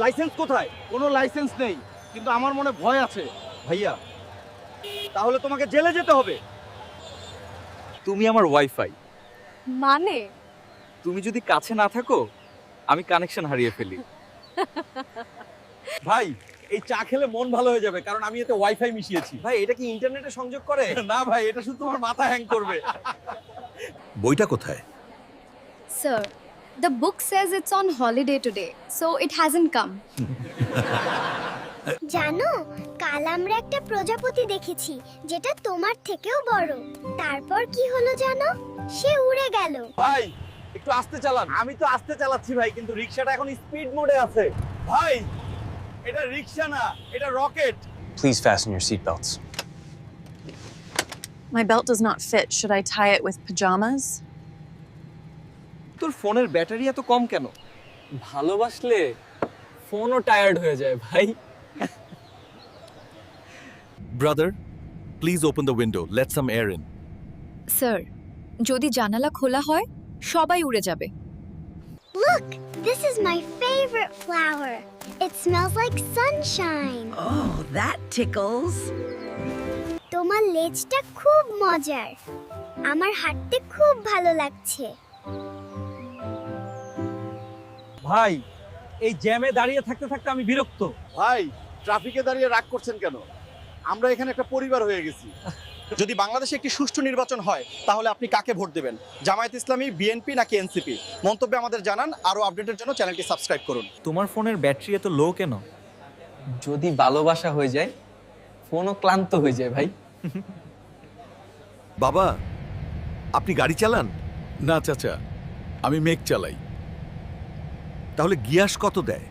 Licence কোথায়? কোনো licence নেই, কিন্তু আমার মনে ভয় আছে। ভাইয়া, তাহলে তোমাকে জেলে যেতে হবে। তুমি আমার ওয়াইফাই। মানে তুমি যদি কাছে না থাকো আমি কানেকশন হারিয়ে ফেলি। ভাই, এই চা খেলে মন ভালো হয়ে যাবে, কারণ আমি এতে ওয়াইফাই মিশিয়েছি। ভাই, এটা কি ইন্টারনেটে সংযোগ করে? না ভাই, এটা শুধু তোমার মাথা হ্যাং করবে। বইটা কোথায়? Sir, the book says it's on holiday today, so it hasn't come. জানো, কাল আমরা একটা প্রজাপতি দেখেছি যেটা তোমার থেকেও বড়। তারপর কি হলো জানো? সে উড়ে গেল। ভাই, একটু আস্তে চালান। আমি তো আস্তে চালাচ্ছি ভাই, কিন্তু রিকশাটা এখন স্পিড মোডে আছে। ভাই, এটা রিকশা না, এটা rocket. Please fasten your seatbelts. My belt does not fit. Should I tie it with pajamas? তোর ফোনের ব্যাটারি এত কম কেন? ভালোবাসলে ফোনও টায়ার্ড হয়ে যায় ভাই। Brother, please open the window. Let some air in. Sir, যদি জানালা খোলা হয় সবাই উড়ে যাবে। Look, this is my favorite flower. It smells like sunshine. Oh, that tickles. তোমার লেজটা খুব মজার। আমার হাঁটতে খুব ভালো লাগছে। ভাই, এই জ্যামে দাঁড়িয়ে থাকতে থাকতে আমি বিরক্ত। ভাই, ট্রাফিকে দাঁড়িয়ে রাগ করছেন কেন? আমরা এখানে একটা পরিবার হয়ে গেছি। যদি বাংলাদেশে একটি সুষ্ঠু নির্বাচন হয় তাহলে আপনি কাকে ভোট দেবেন? জামায়াত ইসলামী, বিএনপি নাকি এনসিপি? মন্তব্যে আমাদের জানান। আরও আপডেটের জন্য চ্যানেলটি সাবস্ক্রাইব করুন। তোমার ফোনের ব্যাটারি এত লো কেন? যদি ভালোবাসা হয়ে যায় ফোনও ক্লান্ত হয়ে যায় ভাই। বাবা, আপনি গাড়ি চালান? না চাচা, আমি মেক চালাই। তাহলে গিয়াস কত দেয়?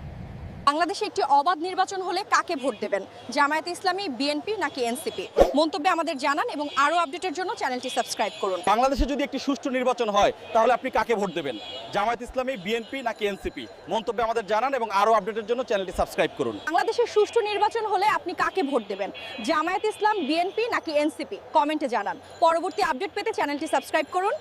বাংলাদেশে একটি অবাধ নির্বাচন হলে কাকে ভোট দেবেন? জামায়াত ইসলামী, বিএনপি নাকি এনসিপি? মন্তব্যে আমাদের জানান এবং আরও আপডেটের জন্য চ্যানেলটি সাবস্ক্রাইব করুন। বাংলাদেশে যদি একটি সুষ্ঠু নির্বাচন হয় তাহলে আপনি কাকে ভোট দেবেন? জামায়াত ইসলামী, বিএনপি নাকি এনসিপি? মন্তব্যে আমাদের জানান এবং আরও আপডেটের জন্য চ্যানেলটি সাবস্ক্রাইব করুন। বাংলাদেশের সুষ্ঠু নির্বাচন হলে আপনি কাকে ভোট দেবেন? জামায়াত ইসলাম, বিএনপি নাকি এনসিপি? কমেন্টে জানান। পরবর্তী আপডেট পেতে চ্যানেলটি সাবস্ক্রাইব করুন।